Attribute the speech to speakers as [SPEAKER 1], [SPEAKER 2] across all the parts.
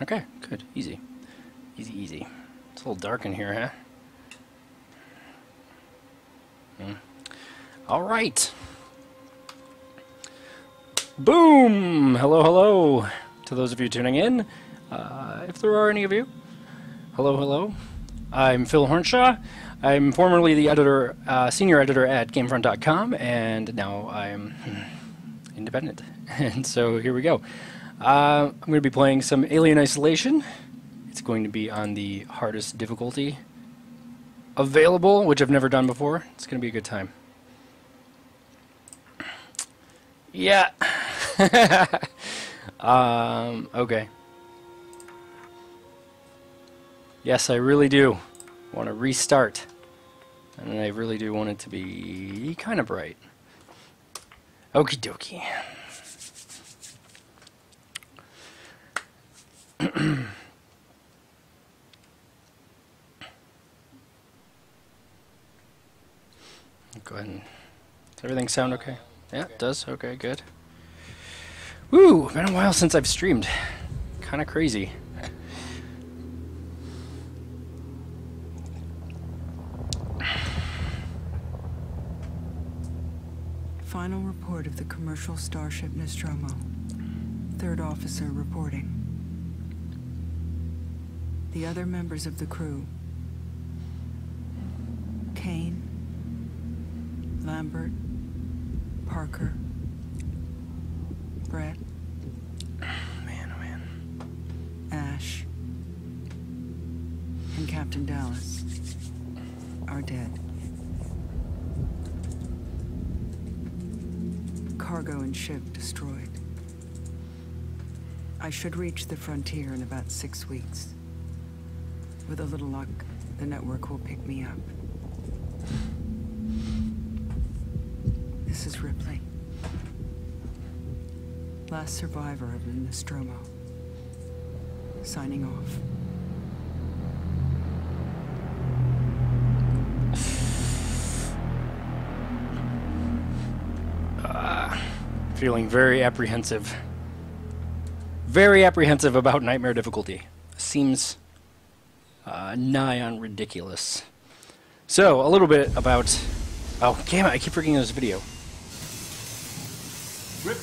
[SPEAKER 1] Okay, good. Easy. Easy, easy. It's a little dark in here, huh? All right. Boom! Hello, hello to those of you tuning in. If there are any of you, hello, hello. I'm Phil Hornshaw. I'm formerly the editor, senior editor at Gamefront.com, and now I'm independent. And so here we go. I'm going to be playing some Alien Isolation. It's going to be on the hardest difficulty available, which I've never done before. It's going to be a good time. Yeah. Okay. Yes, I really do want to restart. And I really do want it to be kind of bright. Okie dokie. Go ahead and... Does everything sound okay? Yeah, it does. Okay, good. Woo! Been a while since I've streamed. Kind of crazy.
[SPEAKER 2] Final report of the commercial starship Nostromo. Third officer reporting. The other members of the crew: Kane, Lambert, Parker, Brett,
[SPEAKER 1] Man, oh man.
[SPEAKER 2] Ash, and Captain Dallas are dead. Cargo and ship destroyed. I should reach the frontier in about 6 weeks. With a little luck, the network will pick me up. This is Ripley. Last survivor of the Nostromo. Signing off.
[SPEAKER 1] Feeling very apprehensive. Very apprehensive about nightmare difficulty. Seems nigh on ridiculous. So, a little bit about... Oh, damn it, I keep forgetting this video.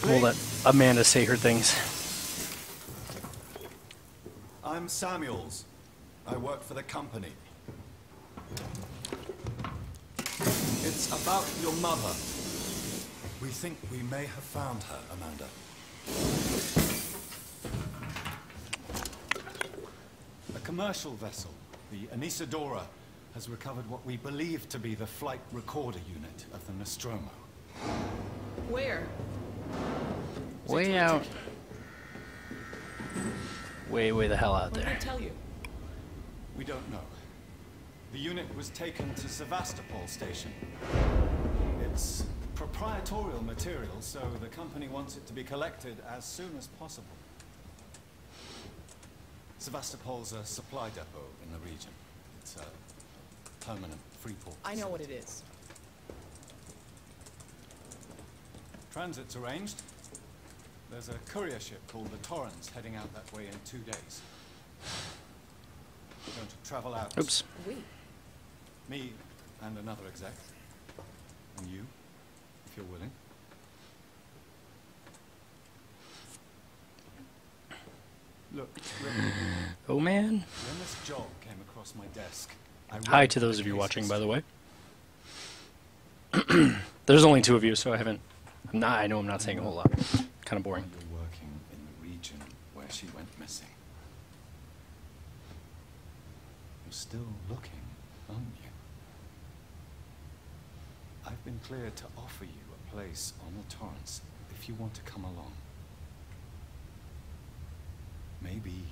[SPEAKER 1] We'll let Amanda say her things.
[SPEAKER 3] I'm Samuels. I work for the company. It's about your mother. We think we may have found her, Amanda. A commercial vessel, the Anisadora, has recovered what we believe to be the flight recorder unit of the Nostromo.
[SPEAKER 4] Where?
[SPEAKER 1] Way out. Way the hell out
[SPEAKER 4] What did
[SPEAKER 1] there.
[SPEAKER 4] I tell you?
[SPEAKER 3] We don't know. The unit was taken to Sevastopol station. It's proprietorial material, so the company wants it to be collected as soon as possible. Sevastopol's a supply depot in the region. It's a permanent free port.
[SPEAKER 4] I know what it is.
[SPEAKER 3] Transit's arranged. There's a courier ship called the Torrens heading out that way in 2 days. We're going to travel out.
[SPEAKER 1] Oops.
[SPEAKER 4] We.
[SPEAKER 3] Me and another exec. And you, if you're willing. Look,
[SPEAKER 1] Oh man.
[SPEAKER 3] when this job came across my desk, I
[SPEAKER 1] Hi
[SPEAKER 3] read
[SPEAKER 1] to those
[SPEAKER 3] the
[SPEAKER 1] of you
[SPEAKER 3] case
[SPEAKER 1] watching, by
[SPEAKER 3] history.
[SPEAKER 1] the way. There's only 2 of you, so I haven't... I know I'm not saying a whole lot. Kind of boring.
[SPEAKER 3] You're working in the region where she went missing. You're still looking, aren't you? I've been cleared to offer you a place on the Torrens if you want to come along. Maybe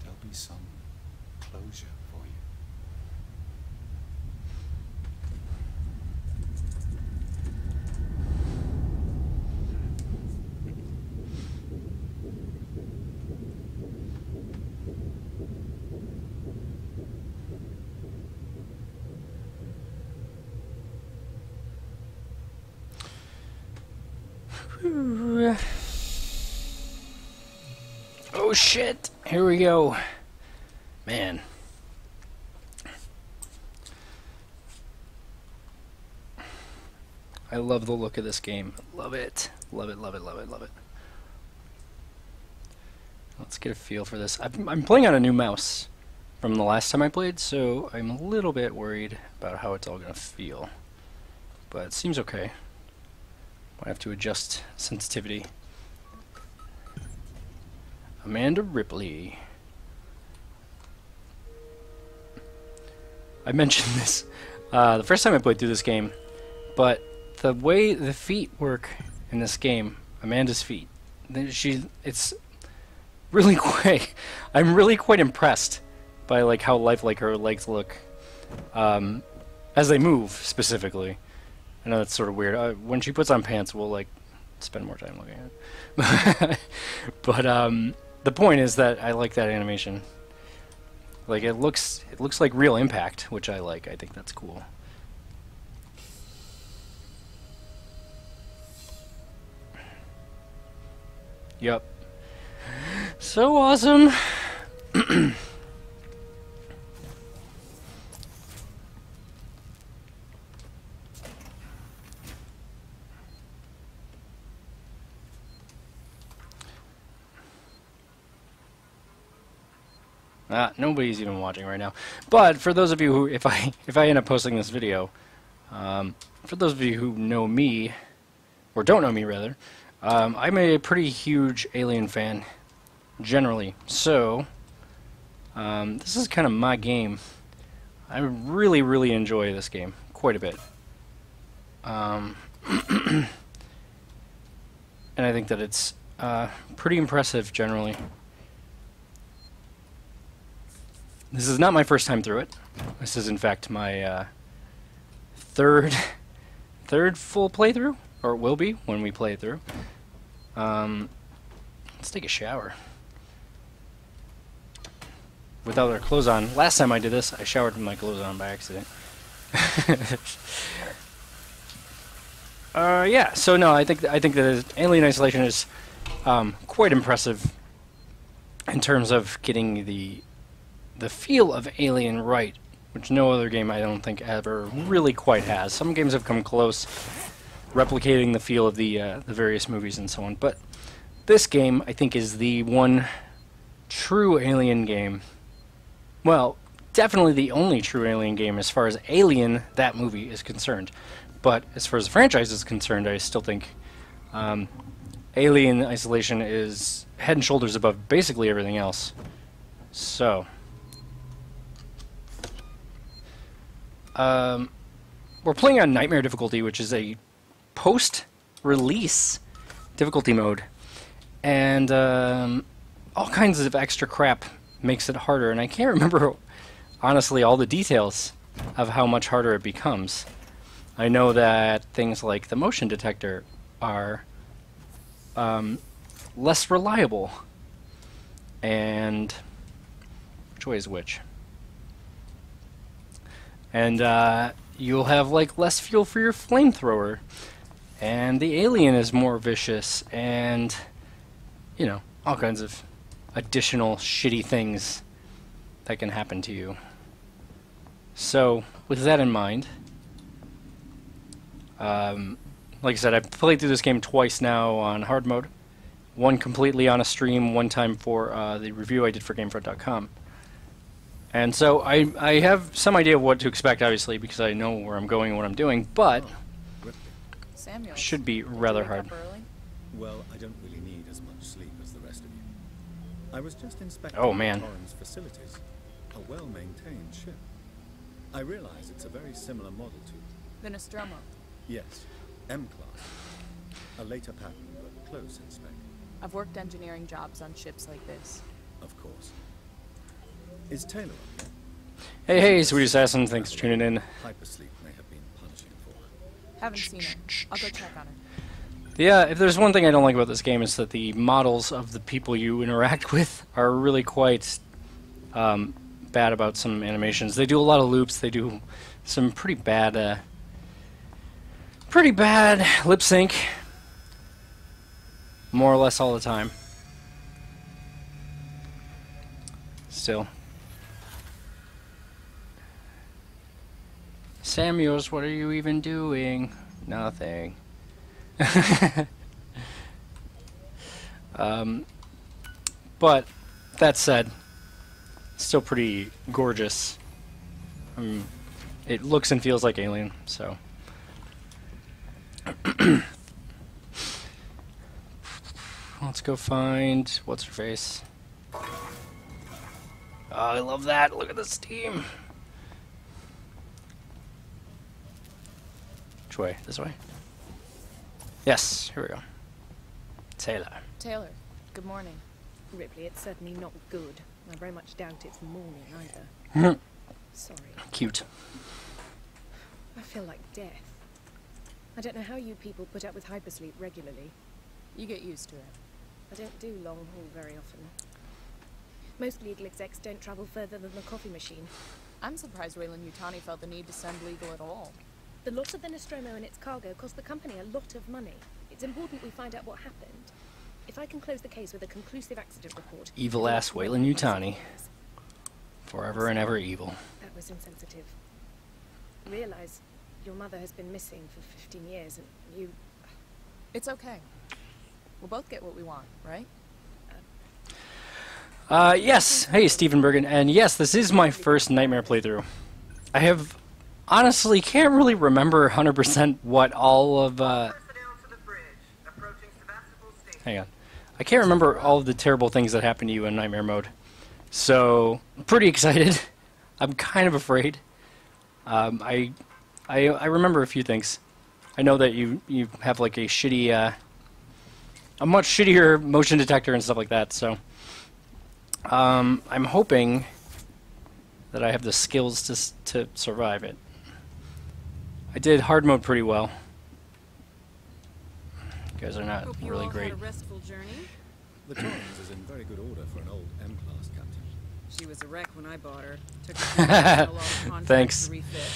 [SPEAKER 3] there'll be some closure for you.
[SPEAKER 1] Oh shit! Here we go. Man. I love the look of this game. Love it. Love it, love it, love it, love it. Let's get a feel for this. I'm playing on a new mouse from the last time I played, so I'm a little bit worried about how it's all going to feel. But it seems okay. I have to adjust sensitivity. Amanda Ripley. I mentioned this the first time I played through this game, but the way the feet work in this game, Amanda's feet, it's really quite. I'm really quite impressed by like how lifelike her legs look as they move specifically. I know that's sort of weird. When she puts on pants, we'll like spend more time looking at it. But the point is that I like that animation. Like it looks like real impact, which I like. I think that's cool. Yep. So awesome. Nobody's even watching right now. But for those of you who, if I end up posting this video, for those of you who know me, or don't know me rather, I'm a pretty huge Alien fan, generally. So, this is kind of my game. I really, really enjoy this game quite a bit. And I think that it's pretty impressive generally. This is not my first time through it. This is in fact my third full playthrough, or it will be when we play it through. Let's take a shower. Without our clothes on. Last time I did this, I showered with my clothes on by accident. Yeah. So no, I think that Alien Isolation is quite impressive in terms of getting the feel of Alien right, which no other game I don't think ever really quite has. Some games have come close, replicating the feel of the various movies and so on, but this game I think is the one true Alien game. Well, definitely the only true Alien game as far as Alien, that movie, is concerned. But as far as the franchise is concerned, I still think Alien Isolation is head and shoulders above basically everything else. So, we're playing on Nightmare difficulty, which is a post-release difficulty mode. And all kinds of extra crap makes it harder, and I can't remember, honestly, all the details of how much harder it becomes. I know that things like the motion detector are less reliable, and which way is which? And you'll have like less fuel for your flamethrower, and the alien is more vicious, and you know, all kinds of additional shitty things that can happen to you. So, with that in mind, like I said, I've played through this game twice now on hard mode. One completely on a stream, one time for the review I did for GameFront.com. And so I have some idea of what to expect, obviously, because I know where I'm going and what I'm doing, but
[SPEAKER 4] Samuel,
[SPEAKER 1] should be rather
[SPEAKER 4] wake
[SPEAKER 1] hard.
[SPEAKER 4] up early?
[SPEAKER 3] Well, I don't really need as much sleep as the rest of you. I was just inspecting
[SPEAKER 1] Oh, man.
[SPEAKER 3] Torrens facilities. A well-maintained ship. I realize it's a very similar model to...
[SPEAKER 4] The Nostromo.
[SPEAKER 3] Yes, M-Class. A later pattern, but close in spec.
[SPEAKER 4] I've worked engineering jobs on ships like this.
[SPEAKER 3] Of course. Is Taylor on here?
[SPEAKER 1] Hey, hey, Sweet Assassin, thanks for tuning in.
[SPEAKER 3] Hypersleep may have been punishing for her.
[SPEAKER 4] Haven't seen her. I'll go check on her.
[SPEAKER 1] Yeah, if there's one thing I don't like about this game, is that the models of the people you interact with are really quite bad about some animations. They do a lot of loops, they do some pretty bad lip sync, more or less all the time. still. Samuels, what are you even doing? Nothing. But that said, still pretty gorgeous. It looks and feels like Alien, so. Let's go find what's her face. Oh, I love that. Look at the steam. Which way? This way? Yes, here we go. Taylor.
[SPEAKER 4] Taylor, good morning.
[SPEAKER 5] Ripley, it's certainly not good. I very much doubt it's morning either. Sorry.
[SPEAKER 1] Cute.
[SPEAKER 5] I feel like death. I don't know how you people put up with hypersleep regularly.
[SPEAKER 4] You get used to it.
[SPEAKER 5] I don't do long haul very often. Most legal execs don't travel further than the coffee machine.
[SPEAKER 4] I'm surprised Weyland-Yutani felt the need to send legal at all.
[SPEAKER 5] The loss of the Nostromo and its cargo cost the company a lot of money. It's important we find out what happened. If I can close the case with a conclusive accident report...
[SPEAKER 1] Evil ass Weyland-Yutani. Forever and ever evil.
[SPEAKER 5] That was insensitive. Realize your mother has been missing for 15 years and you...
[SPEAKER 4] It's okay. We'll both get what we want, right?
[SPEAKER 1] Yes. Hey, Stephen Bergen. And yes, this is my first Nightmare playthrough. I have... honestly can't really remember 100% what all of, hang on. I can't remember all of the terrible things that happen to you in Nightmare mode. So, I'm pretty excited. I'm kind of afraid. I remember a few things. I know that you have like a shitty, a much shittier motion detector and stuff like that, so... I'm hoping that I have the skills to survive it. I did hard mode pretty well. You guys are not really great.
[SPEAKER 6] Had a restful journey.
[SPEAKER 7] The Torrens is in very good order for an old M-class captain.
[SPEAKER 6] She was a wreck when I bought her. Took her a lot of contracts
[SPEAKER 1] Thanks.
[SPEAKER 6] to refit.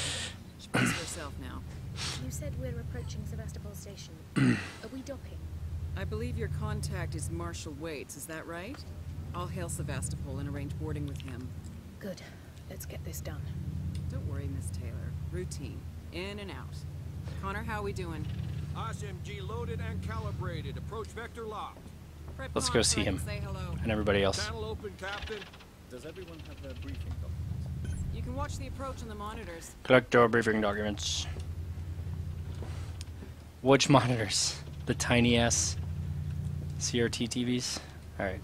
[SPEAKER 6] She pays for herself now.
[SPEAKER 5] You said we're approaching Sevastopol Station. Are we docking?
[SPEAKER 6] I believe your contact is Marshal Waits, is that right? I'll hail Sevastopol and arrange boarding with him.
[SPEAKER 5] Good. Let's get this done.
[SPEAKER 6] Don't worry, Miss Taylor. Routine. In and out. Connor, how we doing?
[SPEAKER 8] SMG loaded and calibrated. Approach vector locked.
[SPEAKER 6] Prep
[SPEAKER 1] Let's go see him.
[SPEAKER 6] Say hello.
[SPEAKER 1] And everybody else.
[SPEAKER 8] Channel open, Captain.
[SPEAKER 7] Does everyone have their briefing documents?
[SPEAKER 6] You can watch the approach on the monitors.
[SPEAKER 1] Collect your briefing documents. Which monitors? The tiny ass CRT TVs? Alright.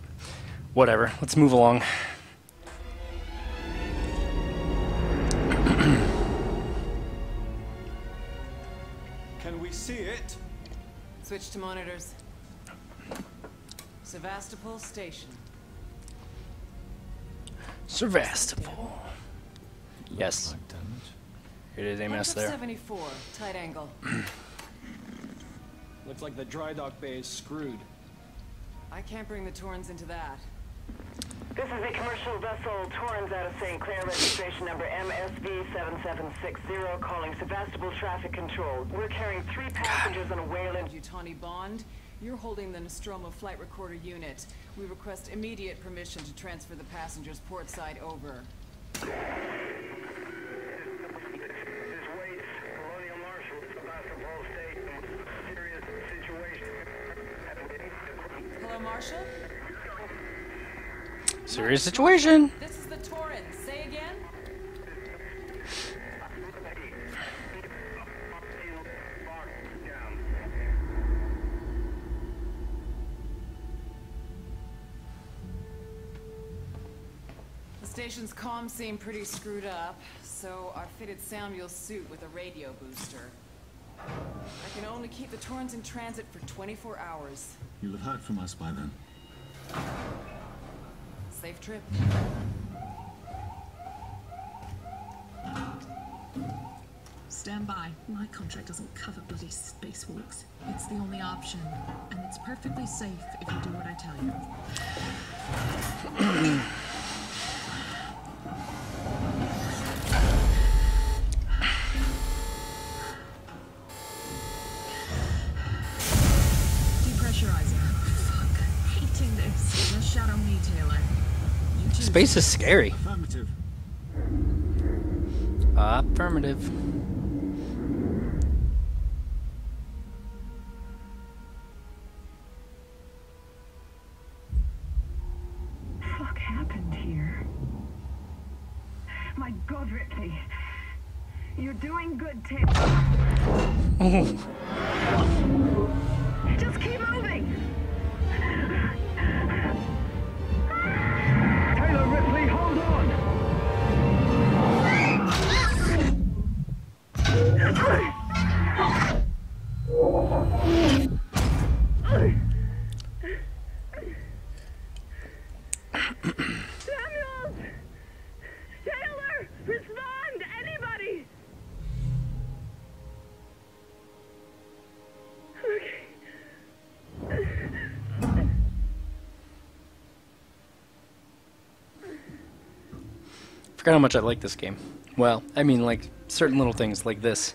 [SPEAKER 1] Whatever. Let's move along.
[SPEAKER 3] Can we see it?
[SPEAKER 6] Switch to monitors. Sevastopol Station.
[SPEAKER 1] Sevastopol. Yes.
[SPEAKER 3] Like damage.
[SPEAKER 1] It is a mess there.
[SPEAKER 6] 74, tight angle.
[SPEAKER 9] Looks like the dry dock bay is screwed.
[SPEAKER 6] I can't bring the Torrens into that.
[SPEAKER 10] This is a commercial vessel, Torrens out of St. Clair, registration number MSV7760, calling Sevastopol Traffic Control. We're carrying 3 passengers on a Weyland-Yutani
[SPEAKER 6] Bond, you're holding the Nostromo flight recorder unit. We request immediate permission to transfer the passengers port side over. Hello, Marshal?
[SPEAKER 1] Serious situation.
[SPEAKER 6] This is the Torrens. Say again? The station's comms seem pretty screwed up, so I fitted Samuel's suit with a radio booster. I can only keep the Torrens in transit for 24 hours.
[SPEAKER 11] You'll have heard from us by then.
[SPEAKER 6] Safe trip.
[SPEAKER 12] Stand by. My contract doesn't cover bloody spacewalks. It's the only option, and it's perfectly safe if you do what I tell you. Depressurizing. Fuck. Hating this. Just shadow me, Taylor. You two
[SPEAKER 1] Space is scary.
[SPEAKER 9] Affirmative.
[SPEAKER 1] Affirmative.
[SPEAKER 10] Fuck happened here? My God, Ripley. You're doing good, Tim. Just keep moving. Taylor, Ripley, hold on. Samuels! Taylor! Respond! Anybody! Okay.
[SPEAKER 1] Forgot how much I like this game. Well, I mean, like, certain little things like this.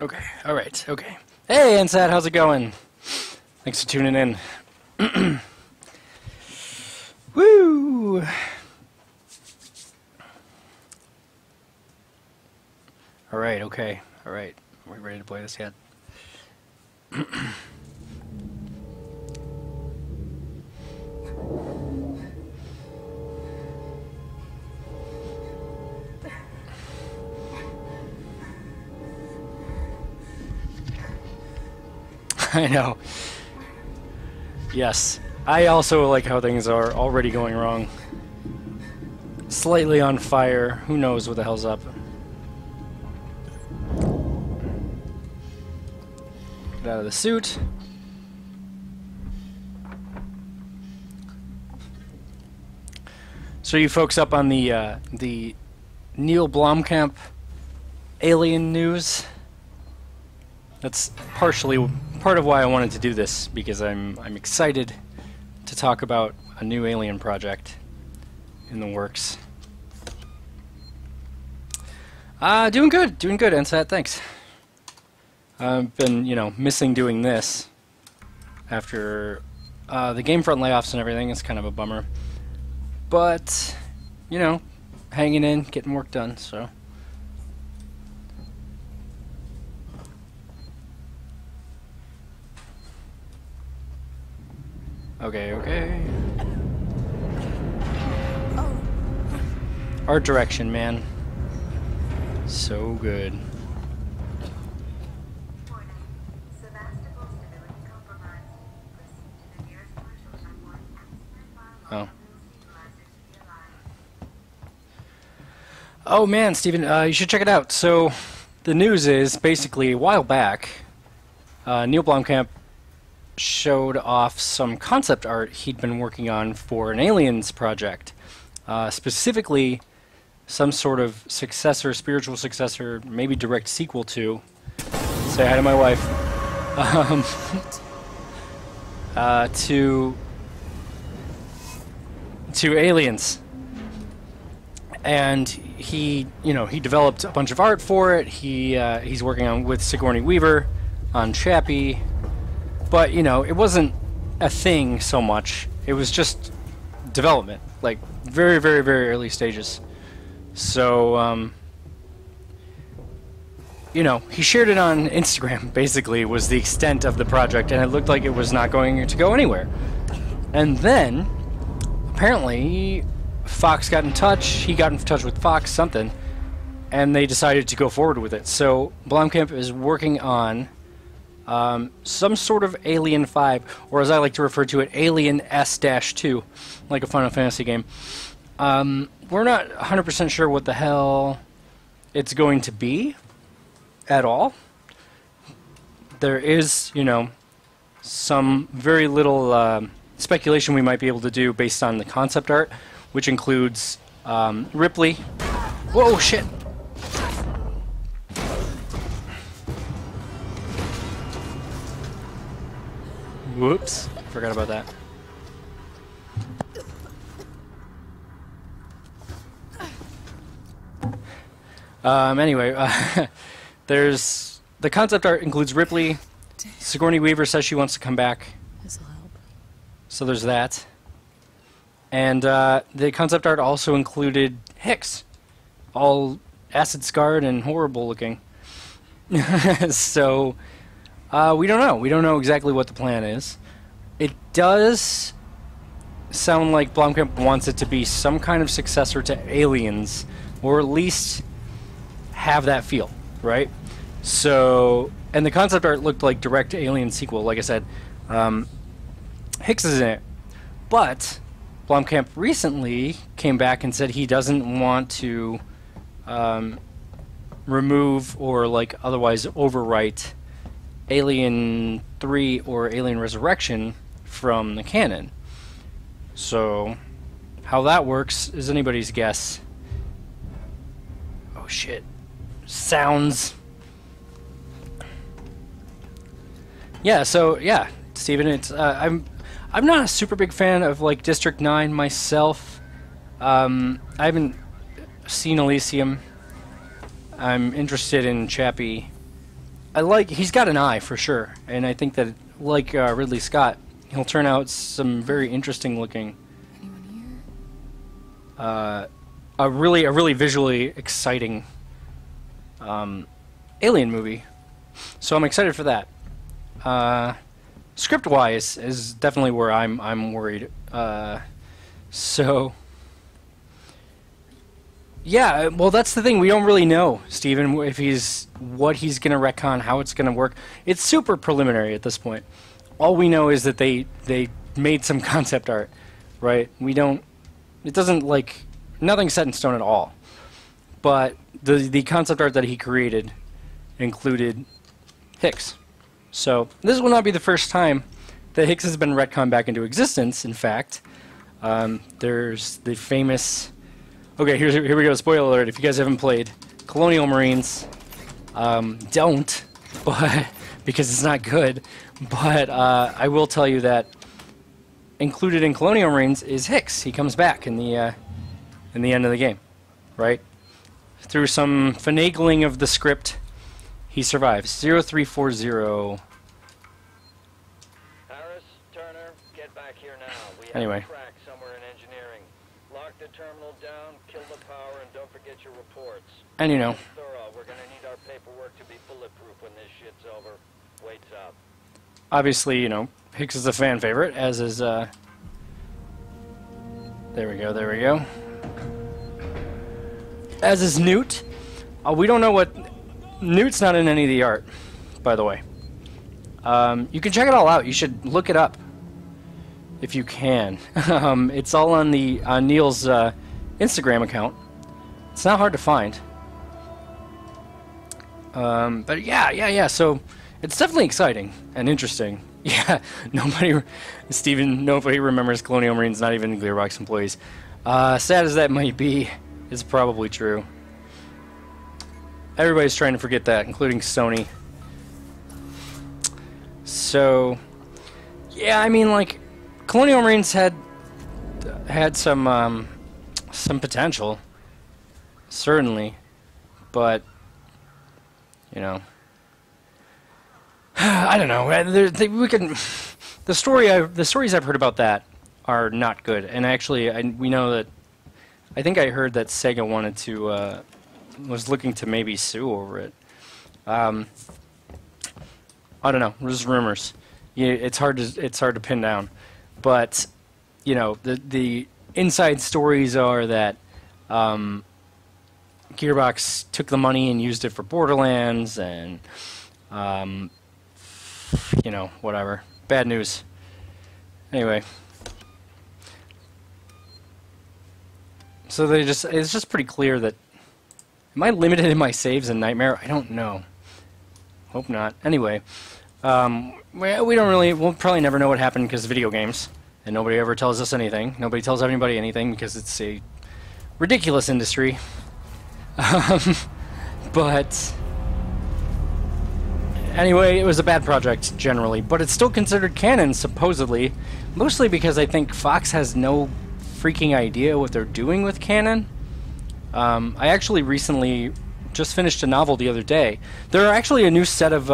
[SPEAKER 1] Okay, alright, okay. Hey, Ansat, how's it going? Thanks for tuning in. Woo! Alright, okay, alright. Are we ready to play this yet? I know. Yes. I also like how things are already going wrong. Slightly on fire. Who knows what the hell's up. Get out of the suit. So you folks up on the Neill Blomkamp alien news? That's partially part of why I wanted to do this, because I'm excited to talk about a new alien project in the works. Doing good, Ansat, thanks. I've been, you know, missing doing this after the Gamefront layoffs and everything. It's kind of a bummer. But, you know, hanging in, getting work done, so. Okay, okay. Art direction, man. So good. Oh. Oh man, Steven, you should check it out. So, the news is, basically, a while back, Neill Blomkamp showed off some concept art he'd been working on for an Aliens project. Specifically, some sort of successor, spiritual successor, maybe direct sequel to. Say hi to my wife. To Aliens. And he, you know, he developed a bunch of art for it. He's working on with Sigourney Weaver on Chappie. But, you know, it wasn't a thing so much. It was just development, like very, very, very early stages. So, you know, he shared it on Instagram, basically, was the extent of the project, and it looked like it was not going to go anywhere. And then, apparently, Fox got in touch, he got in touch with Fox, something, and they decided to go forward with it. So, Blomkamp is working on some sort of Alien 5, or as I like to refer to it, Alien S-2, like a Final Fantasy game. We're not 100% sure what the hell it's going to be at all. There is, you know, some very little speculation we might be able to do based on the concept art, which includes Ripley. Whoa, shit! Whoops, forgot about that. Anyway, there's the concept art includes Ripley. Sigourney Weaver says she wants to come back.
[SPEAKER 4] This'll help.
[SPEAKER 1] So there's that. And the concept art also included Hicks, all acid scarred and horrible looking. So we don't know. We don't know exactly what the plan is. It does sound like Blomkamp wants it to be some kind of successor to Aliens, or at least have that feel, right? So, and the concept art looked like direct Alien sequel. Like I said, Hicks is in it, but Blomkamp recently came back and said he doesn't want to remove or like otherwise overwrite Alien 3 or Alien Resurrection from the canon. So how that works is anybody's guess. Oh shit. Sounds. Yeah, so yeah, Steven, it's I'm not a super big fan of like District 9 myself. I haven't seen Elysium. I'm interested in Chappie. He's got an eye for sure, and I think that like Ridley Scott, he'll turn out some very interesting looking.
[SPEAKER 4] Anyone
[SPEAKER 1] here? A really visually exciting Alien movie. So I'm excited for that. Script-wise is definitely where I'm worried. So yeah, well that's the thing, we don't really know, Steven, if what he's gonna retcon, how it's gonna work. It's super preliminary at this point. All we know is that they made some concept art, right? It doesn't like, nothing's set in stone at all. But the concept art that he created included Hicks. So this will not be the first time that Hicks has been retconned back into existence. In fact, there's the famous. Okay, here we go. Spoiler alert! If you guys haven't played Colonial Marines, don't, but because it's not good. But I will tell you that included in Colonial Marines is Hicks. He comes back in the end of the game, right? Through some finagling of the script, he survives. 0340.
[SPEAKER 11] Harris, Turner, get back here now. We have
[SPEAKER 1] Anyway.
[SPEAKER 11] a crack somewhere in engineering. Lock the terminal down, kill the power, and don't forget your reports.
[SPEAKER 1] And you know.
[SPEAKER 11] Thorough. We're gonna need our paperwork to be bulletproof when this shit's over. Waits up.
[SPEAKER 1] Obviously, you know, Hicks is a fan favorite, as is, there we go. As is Newt. We don't know what... Newt's not in any of the art, by the way. You can check it all out. You should look it up, if you can. It's all on Neill's Instagram account. It's not hard to find. But yeah, so... It's definitely exciting and interesting. Yeah, nobody remembers Colonial Marines, not even Gearbox employees. Sad as that might be, it's probably true. Everybody's trying to forget that, including Sony. So, yeah, I mean, like, Colonial Marines had some potential, certainly, but, you know. I don't know. The stories I've heard about that are not good. And actually, we know that. I think I heard that Sega wanted to was looking to maybe sue over it. I don't know. There's rumors. It's hard to pin down. But you know, the inside stories are that Gearbox took the money and used it for Borderlands and. You know, whatever. Bad news. Anyway. So it's just pretty clear that... Am I limited in my saves in Nightmare? I don't know. Hope not. Anyway. We'll probably never know what happened because of video games. And nobody ever tells us anything. Nobody tells anybody anything because it's a ridiculous industry. But... Anyway, it was a bad project, generally, but it's still considered canon, supposedly, mostly because I think Fox has no freaking idea what they're doing with canon. I actually recently just finished a novel the other day. There are actually a new set of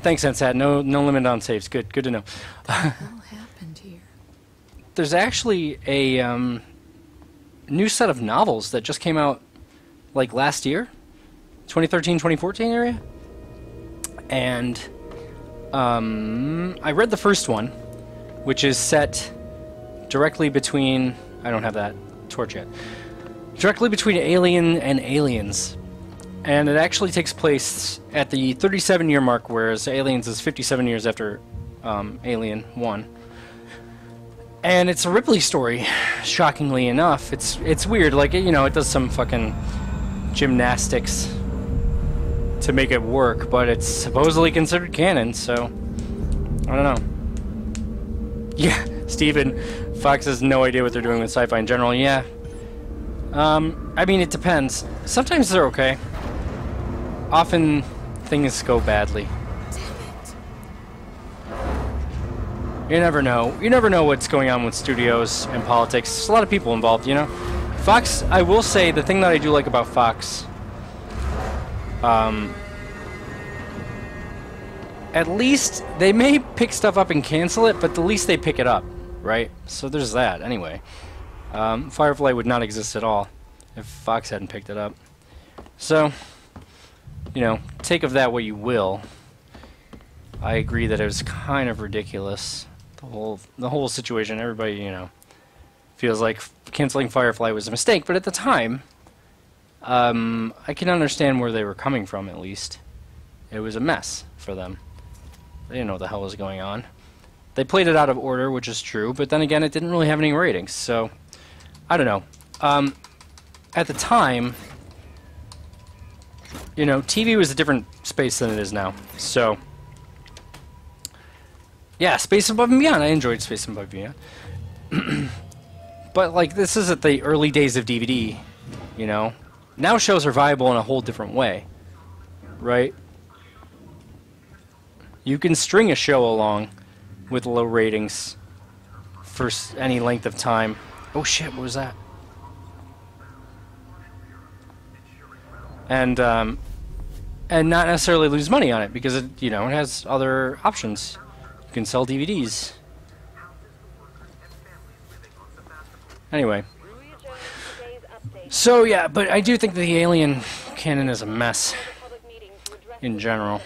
[SPEAKER 1] thanks, Ensat. No limit on saves. Good to know.
[SPEAKER 2] What happened here?
[SPEAKER 1] There's actually a new set of novels that just came out like last year, 2013, 2014 area. And I read the first one, which is set directly between, I don't have that torch yet, directly between Alien and Aliens. And it actually takes place at the 37-year mark, whereas Aliens is 57 years after Alien 1. And it's a Ripley story, shockingly enough. It's weird, like, you know, it does some fucking gymnastics to make it work, but it's supposedly considered canon, so I don't know. Yeah, Steven, Fox has no idea what they're doing with sci-fi in general. Yeah. I mean, it depends. Sometimes they're okay. Often things go badly. You never know. You never know what's going on with studios and politics. There's a lot of people involved, you know? Fox, I will say, the thing that I do like about Fox, at least they may pick stuff up and cancel it, but at least they pick it up, right? So there's that, anyway. Firefly would not exist at all if Fox hadn't picked it up. So, you know, take of that what you will. I agree that it was kind of ridiculous. The whole situation, everybody, you know, feels like canceling Firefly was a mistake, but at the time, I can understand where they were coming from, at least. It was a mess for them. They didn't know what the hell was going on. They played it out of order, which is true, but then again, it didn't really have any ratings, so I don't know. At the time, you know, TV was a different space than it is now, so yeah, Space Above and Beyond. I enjoyed Space Above and Beyond. But, like, this is at the early days of DVD, you know? Now shows are viable in a whole different way, right? You can string a show along with low ratings for any length of time. Oh shit, what was that? And not necessarily lose money on it, because it, you know, it has other options. You can sell DVDs. Anyway. So yeah, but I do think the Alien canon is a mess in general.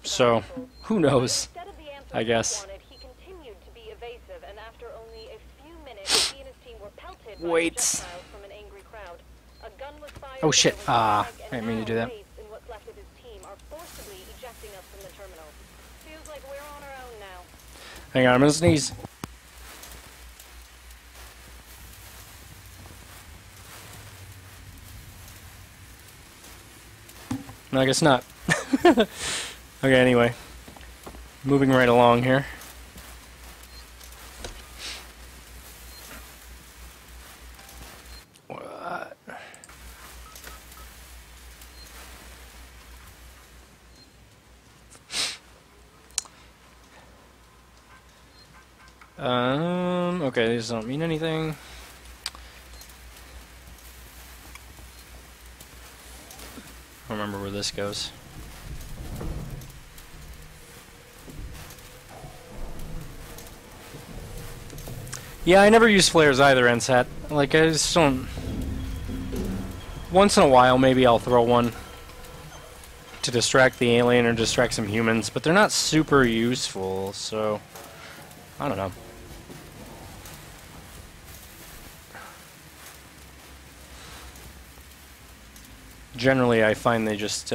[SPEAKER 1] So, who knows? I guess. Wait. Oh shit. I didn't mean to do that. Hang on, I'm gonna sneeze. No, I guess not. Okay, anyway. Moving right along here. What? Okay, these don't mean anything. I don't remember where this goes. Yeah, I never use flares either, NSAT. Like, I just don't... Once in a while, maybe I'll throw one to distract the alien or distract some humans, but they're not super useful, so... I don't know. Generally, I find they just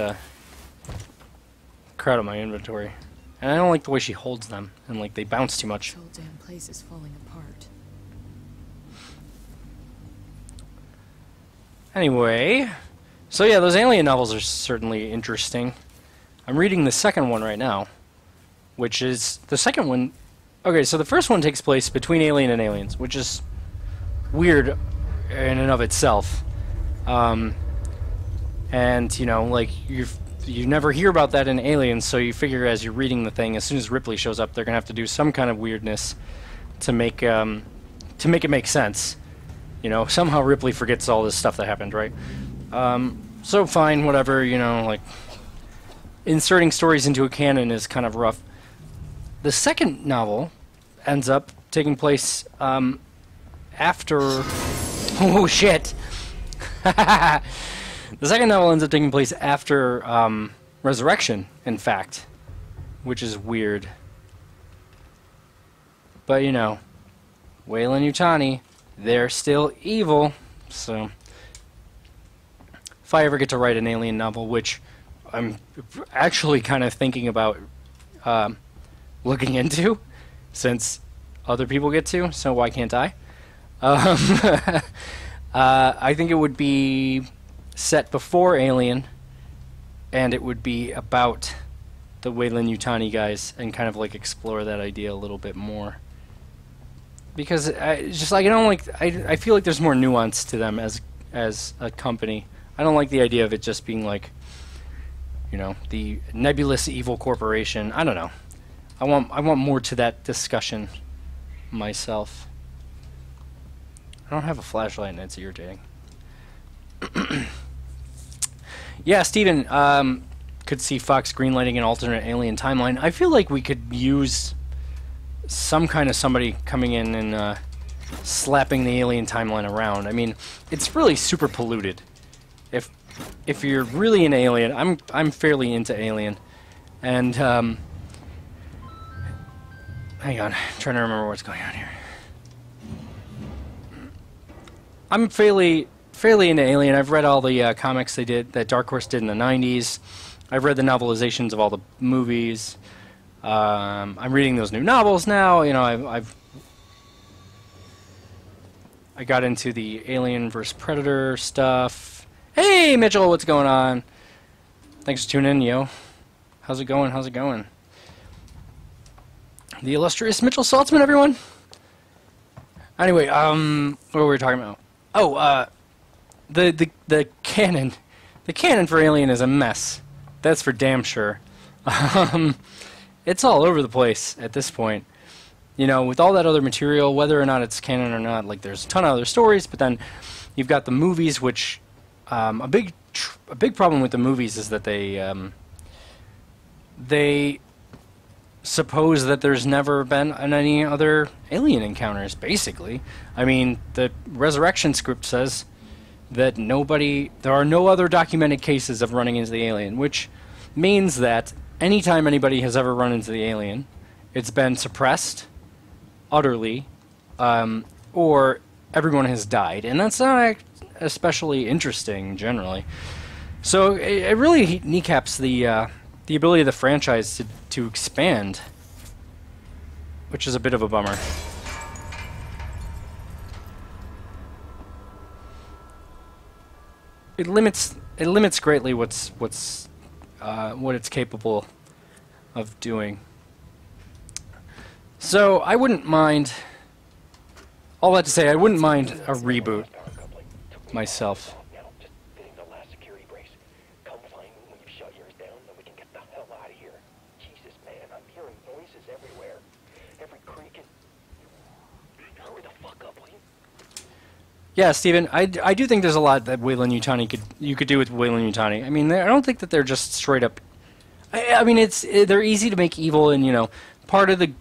[SPEAKER 1] crowd out my inventory. And I don't like the way she holds them, and like they bounce too much.
[SPEAKER 2] This whole damn place is falling apart.
[SPEAKER 1] Anyway, so yeah, those alien novels are certainly interesting. I'm reading the second one right now, which is the second one. Okay, so the first one takes place between Alien and Aliens, which is weird in and of itself. And you know, like you never hear about that in Aliens, so you figure as you're reading the thing, as soon as Ripley shows up, they're gonna have to do some kind of weirdness to make it make sense. You know, somehow Ripley forgets all this stuff that happened, right? So fine, whatever, you know, like, inserting stories into a canon is kind of rough. The second novel ends up taking place, after... Oh, shit! The second novel ends up taking place after, Resurrection, in fact. Which is weird. But, you know, Weyland-Yutani, they're still evil, so... If I ever get to write an alien novel, which I'm actually kind of thinking about looking into, since other people get to, so why can't I? I think it would be set before Alien, and it would be about the Weyland-Yutani guys, and kind of like explore that idea a little bit more. Because just like I feel like there's more nuance to them as a company. I don't like the idea of it just being like, you know, the nebulous evil corporation. I don't know. I want more to that discussion myself. I don't have a flashlight and it's irritating. Yeah, Steven, could see Fox greenlighting an alternate Alien timeline. I feel like we could use some kind of somebody coming in and slapping the Alien timeline around. I mean, it's really super polluted. If you're really into Alien, I'm fairly into Alien, and hang on, I'm trying to remember what's going on here. I'm fairly into Alien. I've read all the comics that Dark Horse did in the '90s. I've read the novelizations of all the movies. I'm reading those new novels now. You know, I got into the Alien vs. Predator stuff. Hey, Mitchell, what's going on? Thanks for tuning in, yo. How's it going? How's it going? The illustrious Mitchell Saltzman, everyone. Anyway, what were we talking about? Oh, the canon. The canon for Alien is a mess. That's for damn sure. It's all over the place at this point. You know, with all that other material, whether or not it's canon or not, like there's a ton of other stories, but then you've got the movies, which a big problem with the movies is that they suppose that there's never been any other alien encounters, basically. I mean, the Resurrection script says that there are no other documented cases of running into the alien, which means that anytime anybody has ever run into the alien, it's been suppressed utterly, or everyone has died, and that's not especially interesting generally. So it really kneecaps the ability of the franchise to expand, which is a bit of a bummer. It limits greatly what it's capable of doing. So I wouldn't mind. All that to say, I wouldn't mind a reboot myself. Yeah, Steven, I do think there's a lot that Weyland-Yutani you could do with Weyland-Yutani. I mean, I don't think that they're just straight up. I mean, they're easy to make evil, and you know, part of the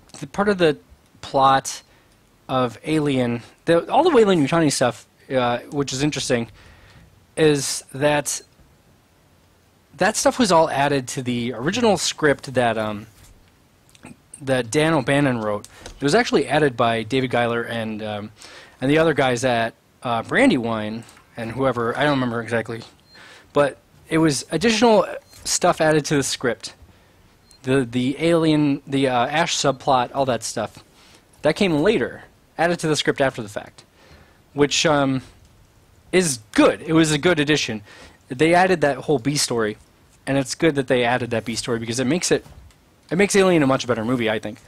[SPEAKER 1] plot of Alien, all the Weyland-Yutani stuff, which is interesting, is that stuff was all added to the original script that Dan O'Bannon wrote. It was actually added by David Giler and the other guys at Brandywine and whoever, I don't remember exactly, but it was additional stuff added to the script. The alien, the Ash subplot, all that stuff, that came later, added to the script after the fact, which is good. It was a good addition. They added that whole B story, and it's good that they added that B story because it makes Alien a much better movie, I think.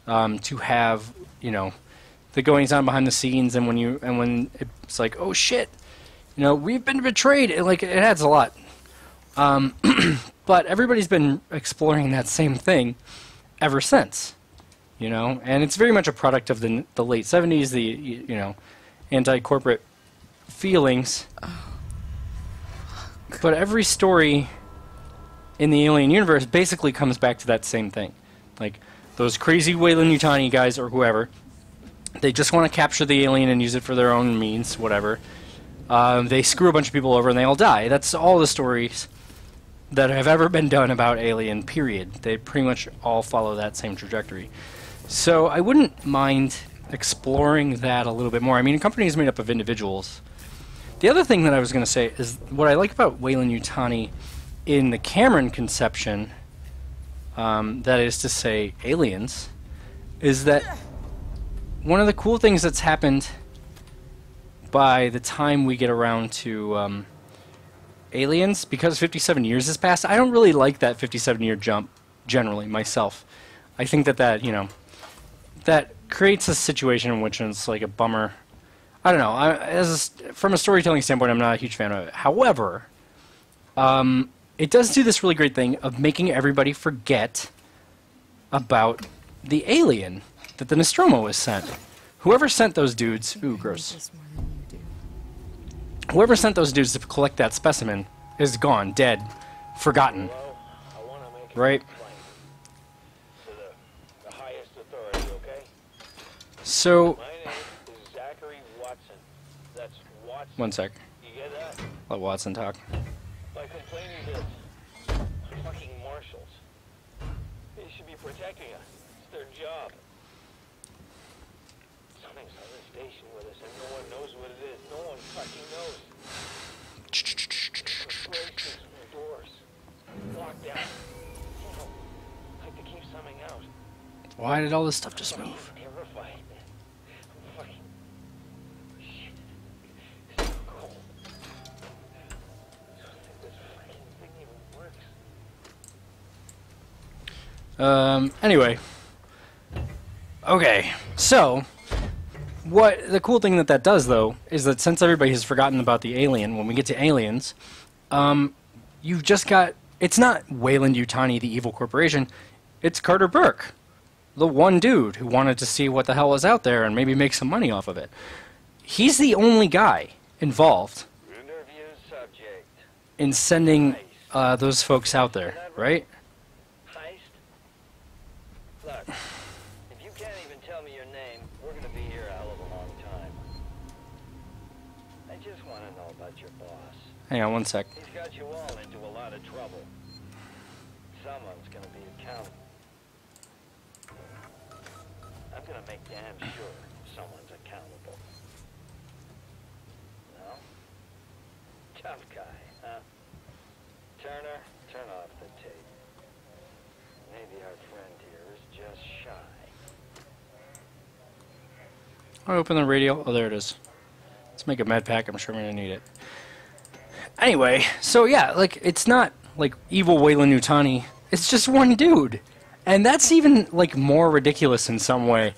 [SPEAKER 1] To have, you know, the goings on behind the scenes, and when it's like, oh shit, you know, we've been betrayed. It adds a lot. But everybody's been exploring that same thing ever since, you know, and it's very much a product of the late 70s, the, you know, anti-corporate feelings. But every story in the Alien universe basically comes back to that same thing. Like, those crazy Weyland-Yutani guys or whoever, they just want to capture the alien and use it for their own means, whatever. They screw a bunch of people over and they all die. That's all the stories that have ever been done about Alien, period. They pretty much all follow that same trajectory. So I wouldn't mind exploring that a little bit more. I mean, a company is made up of individuals. The other thing that I was going to say is what I like about Weyland-Yutani in the Cameron conception, that is to say, aliens, is that one of the cool things that's happened by the time we get around to Aliens, because 57 years has passed. I don't really like that 57-year jump, generally, myself. I think that, you know, that creates a situation in which it's like a bummer. I don't know. From a storytelling standpoint, I'm not a huge fan of it. However, it does do this really great thing of making everybody forget about the alien that the Nostromo was sent. Whoever sent those dudes... Ooh, gross. Whoever sent those dudes to collect that specimen is gone, dead, forgotten. Right? So... One sec. Let Watson talk.
[SPEAKER 11] By complaining to fucking marshals. They should be protecting us. It's their job. Something's on the station with us and no one knows what it is. No one fucking knows. Closed the doors. Locked down. Like to keep something out.
[SPEAKER 1] Why did all this stuff just move?
[SPEAKER 11] Terrified.
[SPEAKER 1] Anyway. Okay, so, the cool thing that does, though, is that since everybody has forgotten about the alien, when we get to aliens, you've just got, it's not Weyland-Yutani, the evil corporation, it's Carter Burke, the one dude who wanted to see what the hell was out there and maybe make some money off of it. He's the only guy involved in sending those folks out there, right?
[SPEAKER 11] Look, if you can't even tell me your name, we're gonna be here a hell of a long time. I just want to know about your boss.
[SPEAKER 1] Hang on one sec.
[SPEAKER 11] He's got you all into a lot of trouble. Someone's gonna be accountable. I'm gonna make damn sure someone's accountable. No? Tough guy, huh? Turner, turn off the tape. Maybe our friend here is just shy.
[SPEAKER 1] I open the radio. Oh, there it is. Let's make a med pack. I'm sure I'm going to need it. Anyway, so yeah, like, it's not like evil Weyland-Yutani. It's just one dude. And that's even, like, more ridiculous in some way.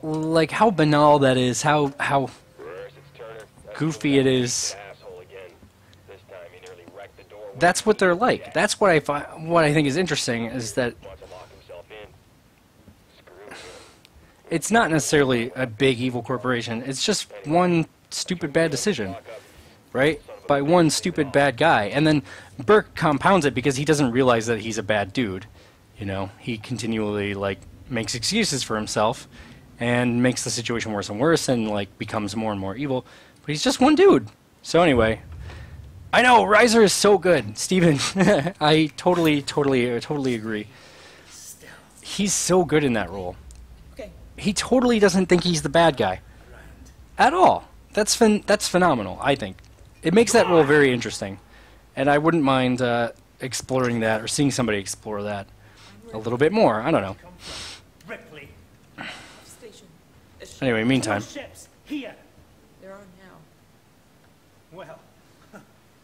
[SPEAKER 1] Like, how banal that is, how goofy it is. That's what they're like. That's what I think is interesting, is that it's not necessarily a big evil corporation. It's just one stupid bad decision, right? By one stupid bad guy. And then Burke compounds it because he doesn't realize that he's a bad dude. You know, he continually, like, makes excuses for himself and makes the situation worse and worse and, like, becomes more and more evil. But he's just one dude. So anyway, I know, Reiser is so good. Steven, I totally agree. He's so good in that role. He totally doesn't think he's the bad guy. At all. That's phenomenal, I think. It makes that role very interesting. And I wouldn't mind exploring that or seeing somebody explore that a little bit more. I don't know. Anyway, meantime.
[SPEAKER 13] Here. There are now. Well,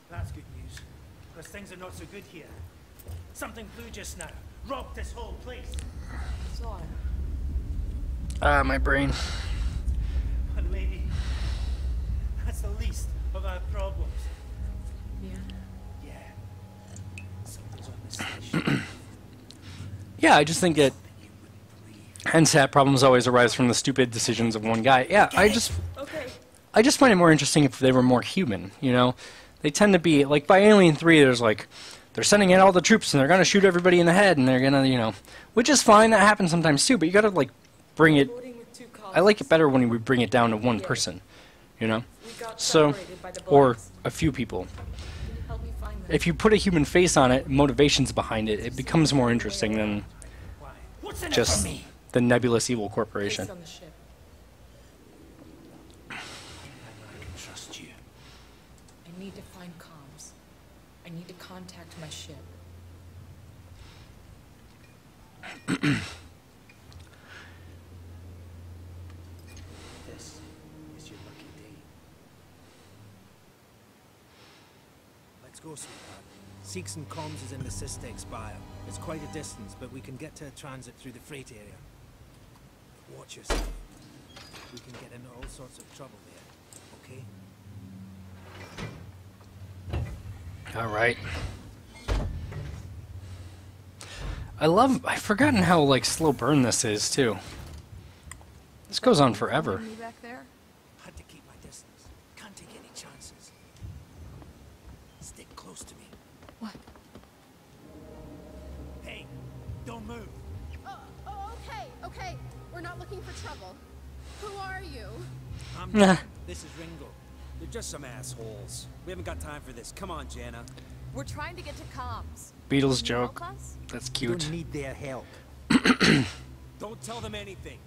[SPEAKER 13] that's good news. Because things are not so good here. Something blew just now. Robbed this whole place.
[SPEAKER 6] Saw it.
[SPEAKER 1] My brain.
[SPEAKER 13] And maybe that's the least of our problems.
[SPEAKER 6] Yeah.
[SPEAKER 13] Yeah. Something's on the station.
[SPEAKER 1] Yeah, I just think that NSAT problems always arise from the stupid decisions of one guy. Yeah, I just find it more interesting if they were more human, you know? they tend to be, like, by Alien 3, there's, like, they're sending in all the troops, and they're gonna shoot everybody in the head, and they're gonna, you know, which is fine, that happens sometimes, too, but you gotta, like, bring it, I like it better when we bring it down to one person, you know? So, or a few people. If you put a human face on it, motivations behind it, it becomes more interesting than just the nebulous evil corporation.
[SPEAKER 14] I can trust you.
[SPEAKER 15] I need to find comms. I need to contact my ship.
[SPEAKER 14] This is your lucky day. Let's go, sweetheart. Seeks and comms is in the Systex bio. It's quite a distance, but we can get to a transit through the freight area. Watch yourself. We can get into all sorts of trouble there, okay?
[SPEAKER 1] Alright. I've forgotten how, like, slow burn this is, too. This goes on forever.
[SPEAKER 6] Back there?
[SPEAKER 14] Had to keep my distance. Can't take any chances. Stick close to me.
[SPEAKER 15] What?
[SPEAKER 14] Hey, don't move.
[SPEAKER 5] Okay. We're not looking for trouble. Who are you?
[SPEAKER 14] I'm John. This is Ringo.
[SPEAKER 8] They're just some assholes. We haven't got time for this. Come on, Jana.
[SPEAKER 6] We're trying to get to comms.
[SPEAKER 1] Beatles
[SPEAKER 6] Can you help
[SPEAKER 1] joke.
[SPEAKER 6] us?
[SPEAKER 1] That's
[SPEAKER 14] You
[SPEAKER 1] cute.
[SPEAKER 14] don't need their help.
[SPEAKER 8] Don't tell them anything.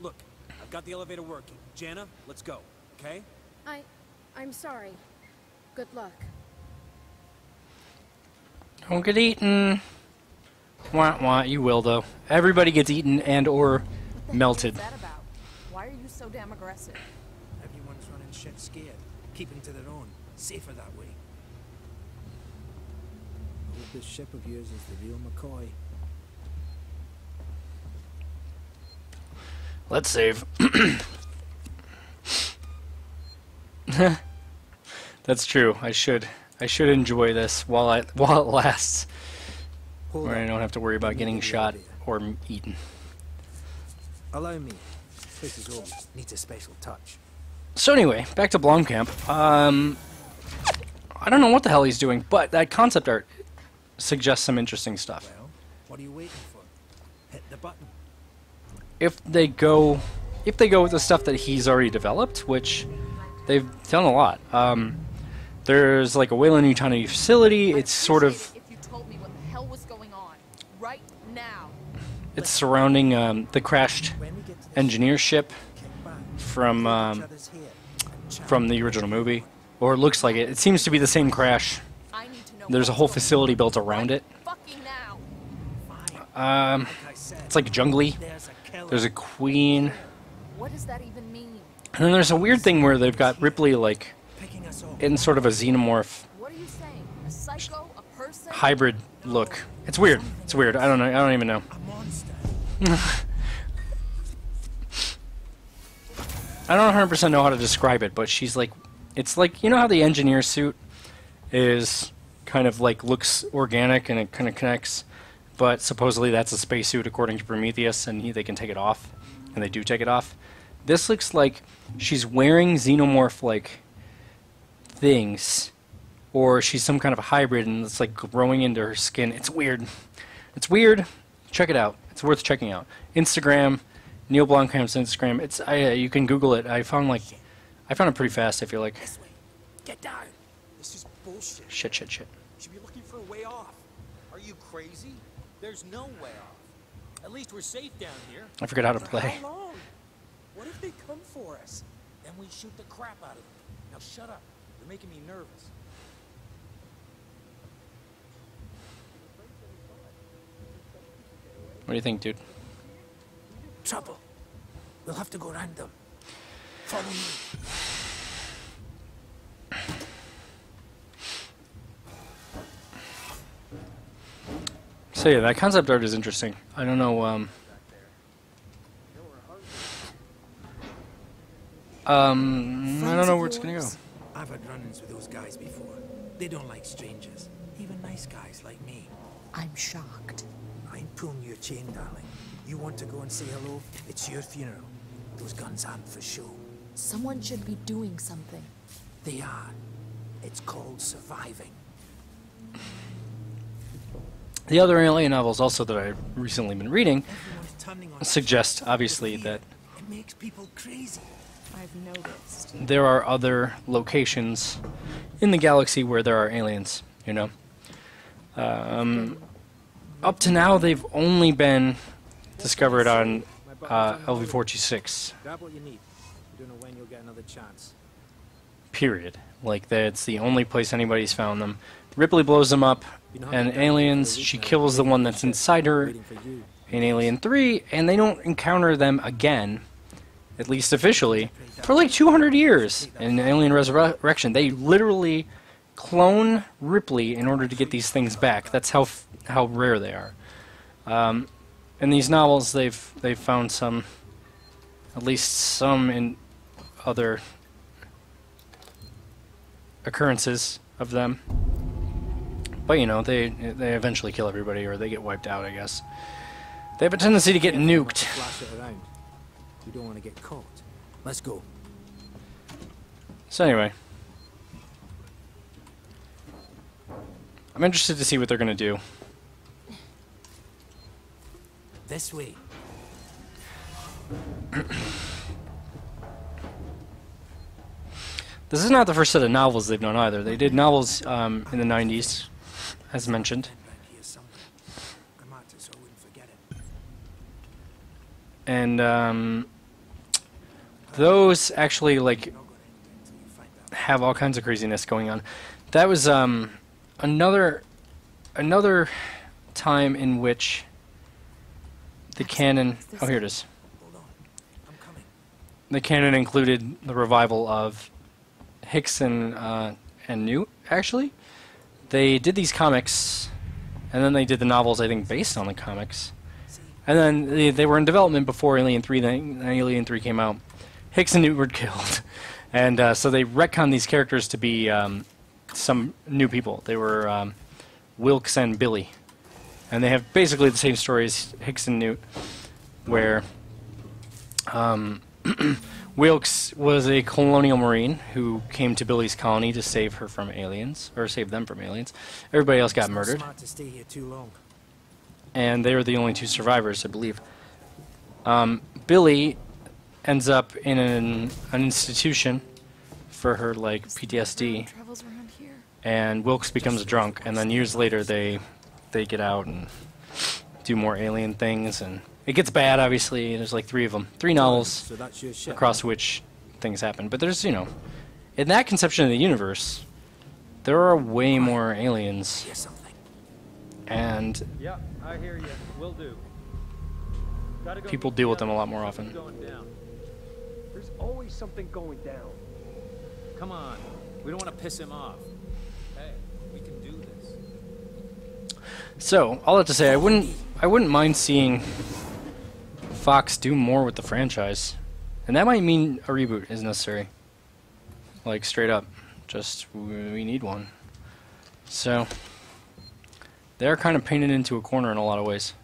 [SPEAKER 8] Look, I've got the elevator working. Jana, let's go, okay?
[SPEAKER 5] I'm sorry. Good luck.
[SPEAKER 1] Don't get eaten. Wah wah, you will though. Everybody gets eaten and or melted.
[SPEAKER 6] What's that about? Why are you so damn aggressive?
[SPEAKER 14] Everyone's running shit scared. Keeping to their own. Safer that way. I hope this ship of yours is the real McCoy.
[SPEAKER 1] Let's save. That's true. I should enjoy this while it lasts. Where I don't have to worry about getting shot or eaten.
[SPEAKER 14] Allow me. This is all. Needs a special touch.
[SPEAKER 1] So anyway, back to Blomkamp. I don't know what the hell he's doing, but that concept art suggests some interesting stuff.
[SPEAKER 14] Well, what are you waiting for? Hit the button.
[SPEAKER 1] If they go with the stuff that he's already developed, which they've done a lot. There's like a Weyland-Yutani facility. It's sort of.
[SPEAKER 6] If you told me what the hell was going on right now.
[SPEAKER 1] It's surrounding the crashed engineer ship from the original movie, or it looks like it. It seems to be the same crash. There's a whole facility built around it. It's like jungly. There's a queen.
[SPEAKER 6] What does that even mean?
[SPEAKER 1] And then there's a weird thing where they've got Ripley like in sort of a xenomorph
[SPEAKER 6] What are you saying? A psycho? A person?
[SPEAKER 1] hybrid look. It's weird. It's weird. I don't know. I don't even know. I don't 100% know how to describe it, but she's like, it's like, you know how the engineer suit is kind of like looks organic and it kind of connects, but supposedly that's a spacesuit according to Prometheus, and they can take it off, and they do take it off. This looks like she's wearing xenomorph like things, or she's some kind of a hybrid and it's like growing into her skin. It's weird. It's weird. Check it out. It's worth checking out. Instagram, Neill Blomkamp's Instagram. It's you can Google it. I found it pretty fast. I feel like.
[SPEAKER 8] This way. Get down. This is bullshit.
[SPEAKER 1] Shit.
[SPEAKER 8] You should be looking for a way off. Are you crazy? There's no way off. At least we're safe down here.
[SPEAKER 1] I forgot how to play.
[SPEAKER 8] How long? What if they come for us? Then we shoot the crap out of them. Now shut up. You're making me nervous.
[SPEAKER 1] What do you think, dude?
[SPEAKER 14] Trouble. We'll have to go around them. Follow me.
[SPEAKER 1] So yeah, that concept art is interesting. I don't know. I don't know where it's gonna go.
[SPEAKER 14] I've had run-ins with those guys before. They don't like strangers, even nice guys like me.
[SPEAKER 15] I'm shocked.
[SPEAKER 14] I'm pulling your chain, darling. You want to go and say hello? It's your funeral. Those guns aren't for show.
[SPEAKER 15] Someone should be doing something.
[SPEAKER 14] They are. It's called surviving.
[SPEAKER 1] The other alien novels also that I've recently been reading suggest, obviously, that
[SPEAKER 14] It makes people crazy.
[SPEAKER 4] I've noticed.
[SPEAKER 1] there are other locations in the galaxy where there are aliens, you know. Up to now, they've only been discovered on LV-426,
[SPEAKER 14] Grab what you need. You don't know when you'll get another chance.
[SPEAKER 1] period. Like, that's the only place anybody's found them. Ripley blows them up, and aliens, she kills the one that's inside her in Alien 3, and they don't encounter them again, at least officially, for like 200 years in Alien Resurrection. They literally clone Ripley in order to get these things back. That's how rare they are. In these novels, they've found some, at least some in other occurrences of them. But you know, they eventually kill everybody, or they get wiped out, I guess. They have a tendency to get nuked.
[SPEAKER 14] Flash it around. You don't want to get caught. Let's go.
[SPEAKER 1] So anyway, I'm interested to see what they're gonna do.
[SPEAKER 14] This way.
[SPEAKER 1] This is not the first set of novels they've done either. They did novels in the 90s, as mentioned. And those actually like have all kinds of craziness going on. That was another time in which the canon. Oh, here it is. The canon included the revival of Hicks and Newt. Actually, they did these comics, and then they did the novels, I think, based on the comics. And then they were in development before Alien 3. Then Alien 3 came out. Hicks and Newt were killed, and so they retconned these characters to be some new people. They were Wilkes and Billy, and they have basically the same story as Hicks and Newt, where Wilkes was a colonial marine who came to Billy's colony to save her from aliens, or save them from aliens. Everybody else got murdered.
[SPEAKER 14] Smart to stay here too long.
[SPEAKER 1] And they were the only two survivors, I believe. Billy ends up in an institution for her, like, PTSD, and Wilkes becomes a drunk, and then years later they get out and do more alien things, and it gets bad, obviously. There's like 3 of them. 3 novels
[SPEAKER 14] So that's your ship.
[SPEAKER 1] across which things happen. But there's, you know, in that conception of the universe, there are way more aliens. And
[SPEAKER 16] yeah, I hear you. Will do. Gotta go
[SPEAKER 1] people deal with them a lot more often.
[SPEAKER 16] going down. There's always something going down.
[SPEAKER 7] Come on. We don't want to piss him off. Hey, we can do this.
[SPEAKER 1] So, all that to say, I wouldn't mind seeing Fox do more with the franchise. And that might mean a reboot is necessary. Like, straight up. Just, we need one. So, they're kind of painted into a corner in a lot of ways.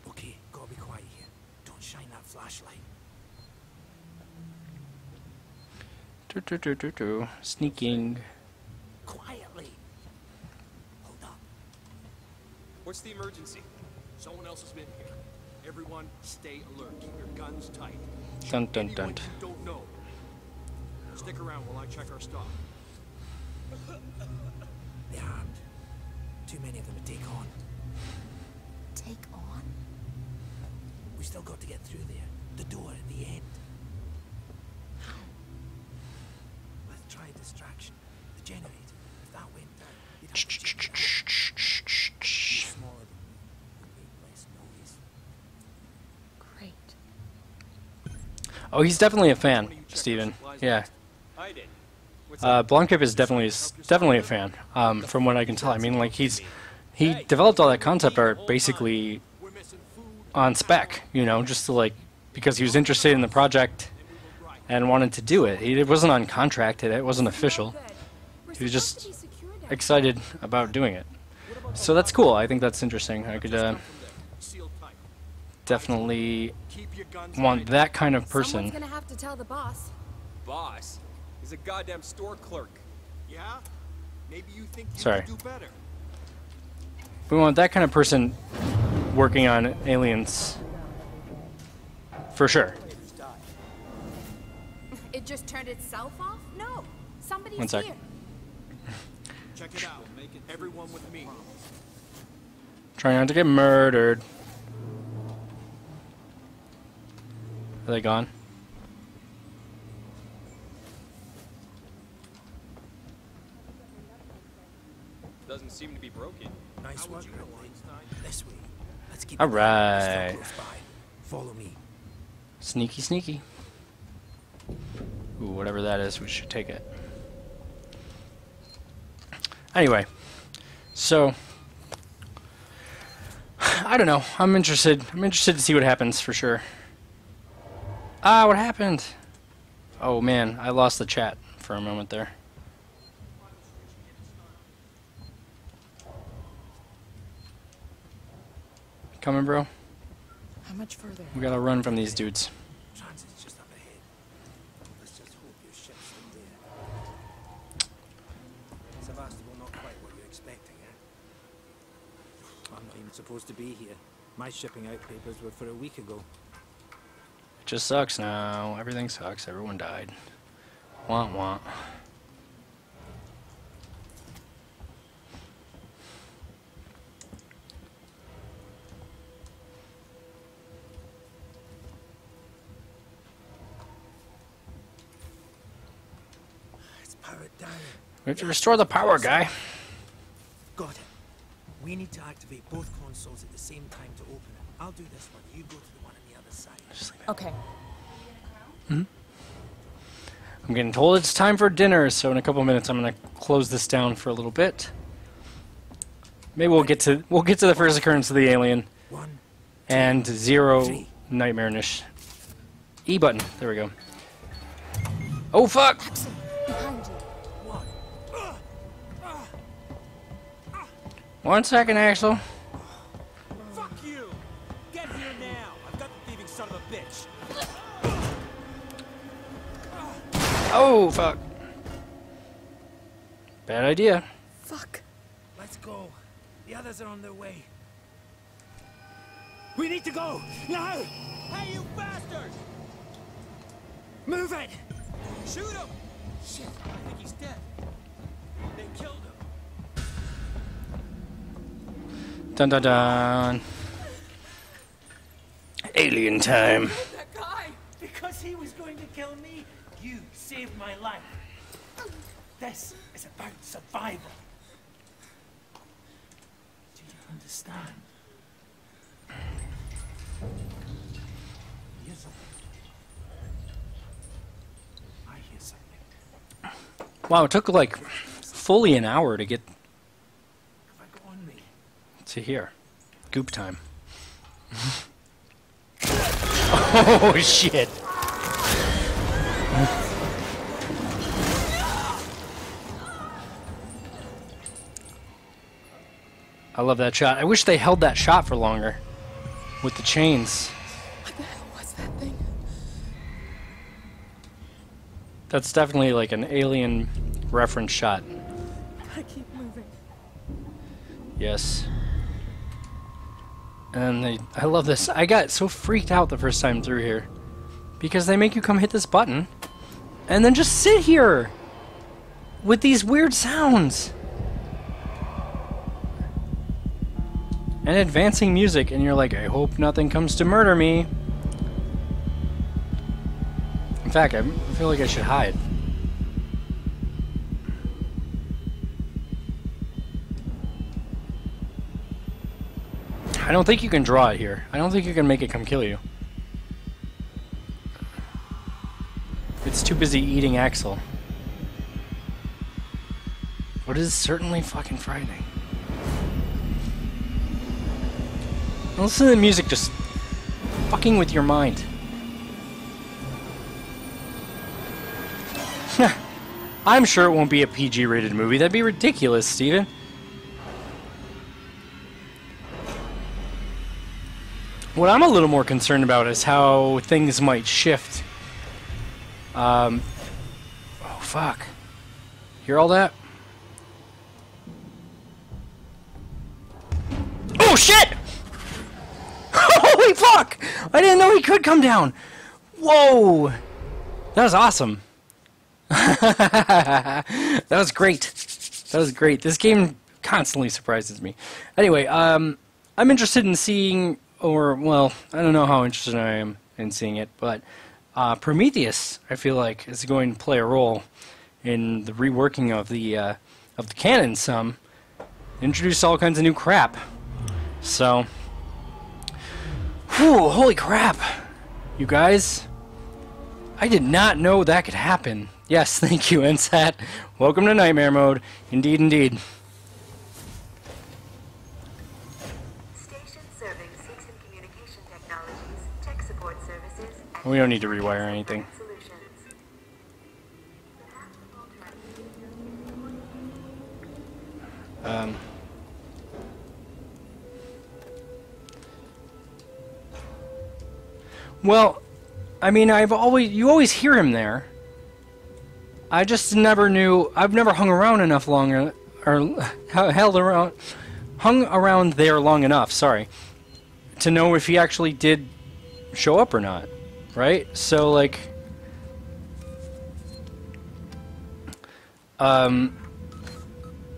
[SPEAKER 14] Okay, gotta be quiet here. Don't shine that flashlight.
[SPEAKER 1] Sneaking.
[SPEAKER 14] Quietly. Hold up.
[SPEAKER 8] What's the emergency? Someone else has been here. Everyone, stay alert. Keep your guns tight.
[SPEAKER 1] Dun dun
[SPEAKER 8] Anyone
[SPEAKER 1] dun.
[SPEAKER 8] you don't know. Stick around while I check our stock.
[SPEAKER 14] They're armed. Too many of them to take on.
[SPEAKER 15] Take on?
[SPEAKER 14] We still got to get through there. The door at the end. Let's try a distraction. The generator. If that went down, you'd have to take it out. Be smaller than me. And make less noise.
[SPEAKER 15] Great.
[SPEAKER 1] Oh, he's definitely a fan, Steven. Yeah.
[SPEAKER 8] I did.
[SPEAKER 1] Blomkamp is definitely a fan, from what I can tell. I mean, like, he developed all that concept art basically on spec, you know, just to, like, because he was interested in the project and wanted to do it. It wasn't on contract, it wasn't official. He was just excited about doing it. So that's cool. I think that's interesting. I could definitely want that kind of person
[SPEAKER 5] Someone's gonna have to tell the boss.
[SPEAKER 17] boss. He's a goddamn store clerk.
[SPEAKER 8] Yeah? Maybe you think you
[SPEAKER 1] Sorry.
[SPEAKER 8] can do better.
[SPEAKER 1] We want that kind of person working on aliens. For sure.
[SPEAKER 18] It just turned itself off? No. Somebody's
[SPEAKER 1] One sec.
[SPEAKER 18] here.
[SPEAKER 8] Check it out. Everyone with me.
[SPEAKER 1] Trying not to get murdered. Are they gone?
[SPEAKER 17] Doesn't seem to be broken.
[SPEAKER 14] Nice work, Ripley. This way. Let's keep
[SPEAKER 1] All right.
[SPEAKER 14] Follow me.
[SPEAKER 1] Sneaky, sneaky. Ooh, whatever that is, we should take it. Anyway, so I don't know. I'm interested. I'm interested to see what happens for sure. Ah, what happened? Oh man, I lost the chat for a moment there. Coming, bro.
[SPEAKER 15] How much further?
[SPEAKER 1] We gotta run from these dudes.
[SPEAKER 14] Transit's just up ahead. Let's just hope your ship's still there. Sevastopol, not quite what you're expecting, eh? I'm not even supposed to be here. My shipping out papers were for a week ago.
[SPEAKER 1] It just sucks now. Everything sucks. Everyone died. Wah wah. We have to restore the power, guy.
[SPEAKER 14] Got it. We need to activate both consoles at the same time to open it. I'll do this one. You go to the one on the other side.
[SPEAKER 15] Okay.
[SPEAKER 1] I'm getting told it's time for dinner, so in a couple minutes I'm gonna close this down for a little bit. Maybe we'll get to the first occurrence of the alien and zero nightmare-ish. E button. There we go. Oh fuck!
[SPEAKER 5] Behind you.
[SPEAKER 1] One second, Axel.
[SPEAKER 8] Fuck you! Get here now! I've got the thieving son of a bitch!
[SPEAKER 1] Oh fuck! Bad idea.
[SPEAKER 14] Fuck. Let's go. The others are on their way. We need to go! Now!
[SPEAKER 8] Hey, you bastard!
[SPEAKER 14] Move it!
[SPEAKER 8] Shoot him! Shit, I think he's dead. They killed him.
[SPEAKER 1] Dun dun dun. Alien time.
[SPEAKER 13] That guy! Because he was going to kill me, you saved my life. This is about survival. Do you understand? Hear something? I hear something.
[SPEAKER 1] Wow, it took like fully an hour to get to here. Goop time. Oh shit. I love that shot. I wish they held that shot for longer with the chains.
[SPEAKER 15] What the hell was that thing?
[SPEAKER 1] That's definitely like an alien reference shot.
[SPEAKER 15] I keep moving.
[SPEAKER 1] Yes. And I love this. I got so freaked out the first time through here because they make you come hit this button and then just sit here with these weird sounds and advancing music, and you're like, I hope nothing comes to murder me. In fact, I feel like I should hide. I don't think you can draw it here. I don't think you can make it come kill you. It's too busy eating Axel. What is certainly fucking frightening. Listen to the music just fucking with your mind. I'm sure it won't be a PG-rated movie. That'd be ridiculous, Steven. What I'm a little more concerned about is how things might shift Oh, fuck. Hear all that? Oh, shit! Holy fuck! I didn't know he could come down. Whoa! That was awesome. That was great. That was great. This game constantly surprises me. Anyway, I'm interested in seeing, or, well, I don't know how interested I am in seeing it, but Prometheus, I feel like, is going to play a role in the reworking of the canon some. Introduce all kinds of new crap. So, whew, holy crap, you guys. I did not know that could happen. Yes, thank you, NSAT. Welcome to Nightmare Mode. Indeed, indeed.
[SPEAKER 19] Station serving Seegson Communication Technologies, tech support services, and
[SPEAKER 1] We don't need to rewire anything. Well, I mean, you always hear him there. I just never knew. I've never hung around enough longer, or hung around there long enough. Sorry, to know if he actually did show up or not. Right? So like,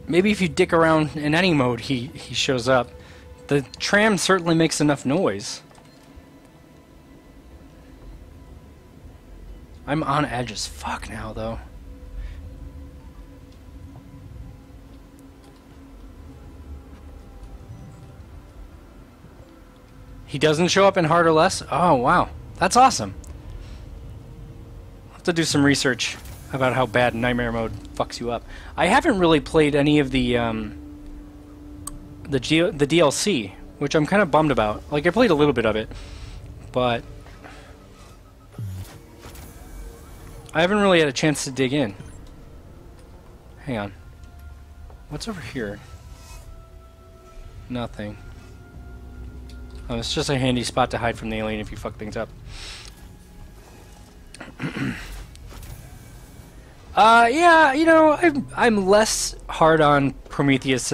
[SPEAKER 1] maybe if you dick around in any mode, he shows up. The tram certainly makes enough noise. I'm on edge as fuck now, though. He doesn't show up in Hard or Less? Oh, wow. That's awesome. I'll have to do some research about how bad Nightmare Mode fucks you up. I haven't really played any of the DLC, which I'm kind of bummed about. Like, I played a little bit of it, but I haven't really had a chance to dig in. Hang on. What's over here? Nothing. Oh, it's just a handy spot to hide from the alien if you fuck things up. Yeah, you know, I'm less hard on Prometheus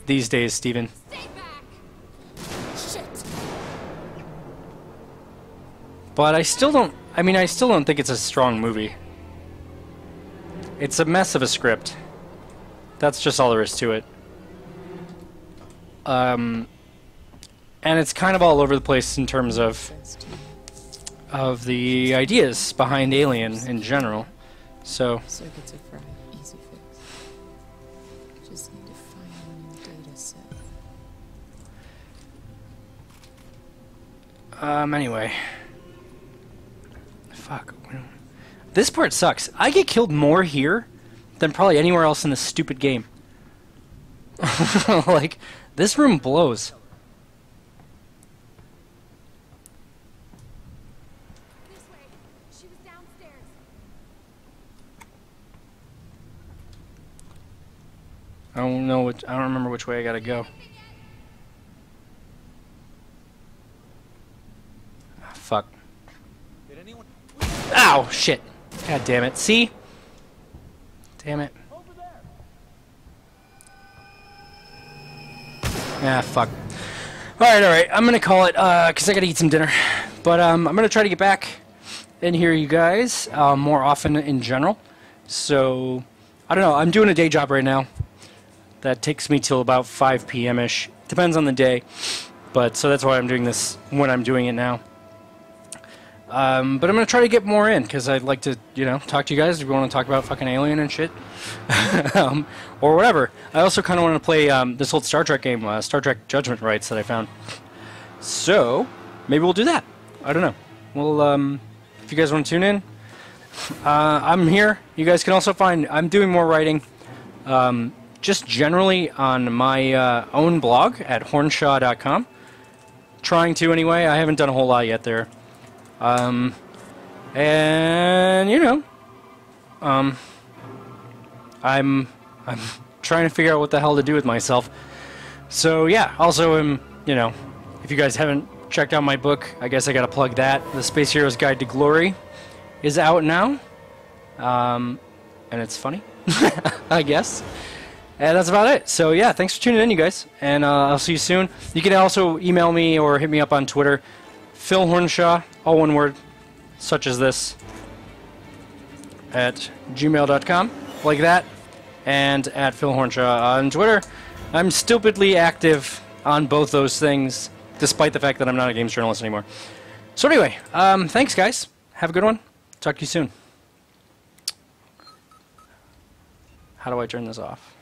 [SPEAKER 1] these days, Steven. But I still don't think it's a strong movie. It's a mess of a script. That's just all there is to it. And it's kind of all over the place in terms of the ideas behind Alien in general. So
[SPEAKER 15] circuits are fried, easy fix. Just need to find a new data set.
[SPEAKER 1] Anyway. Fuck. This part sucks. I get killed more here than probably anywhere else in this stupid game. Like, this room blows.
[SPEAKER 18] This way. She was downstairs.
[SPEAKER 1] I don't remember which way I gotta go. Ah, fuck. Ow, shit. God damn it. See? Damn it. Ah, fuck. Alright. I'm gonna call it, because I gotta eat some dinner. But, I'm gonna try to get back and hear you guys more often in general. So, I don't know. I'm doing a day job right now. That takes me till about 5 p.m.-ish. Depends on the day. But, so that's why I'm doing this when I'm doing it now. But I'm going to try to get more in, because I'd like to, you know, talk to you guys if you want to talk about fucking Alien and shit. Or whatever. I also kind of want to play this old Star Trek game, Star Trek Judgment Rights, that I found. So, maybe we'll do that. I don't know. Well, if you guys want to tune in, I'm here. You guys can also find, I'm doing more writing, just generally on my own blog at hornshaw.com. Trying to, anyway. I haven't done a whole lot yet there. And you know, I'm trying to figure out what the hell to do with myself. So yeah, also you know, if you guys haven't checked out my book, I guess I gotta plug that. The Space Hero's Guide to Glory is out now. and it's funny, I guess. And that's about it. So yeah, thanks for tuning in, you guys, and I'll see you soon. You can also email me or hit me up on Twitter, Phil Hornshaw, all one word, such as this, at gmail.com, like that, and at Phil Hornshaw on Twitter. I'm stupidly active on both those things, despite the fact that I'm not a games journalist anymore. So anyway, thanks guys. Have a good one. Talk to you soon. How do I turn this off?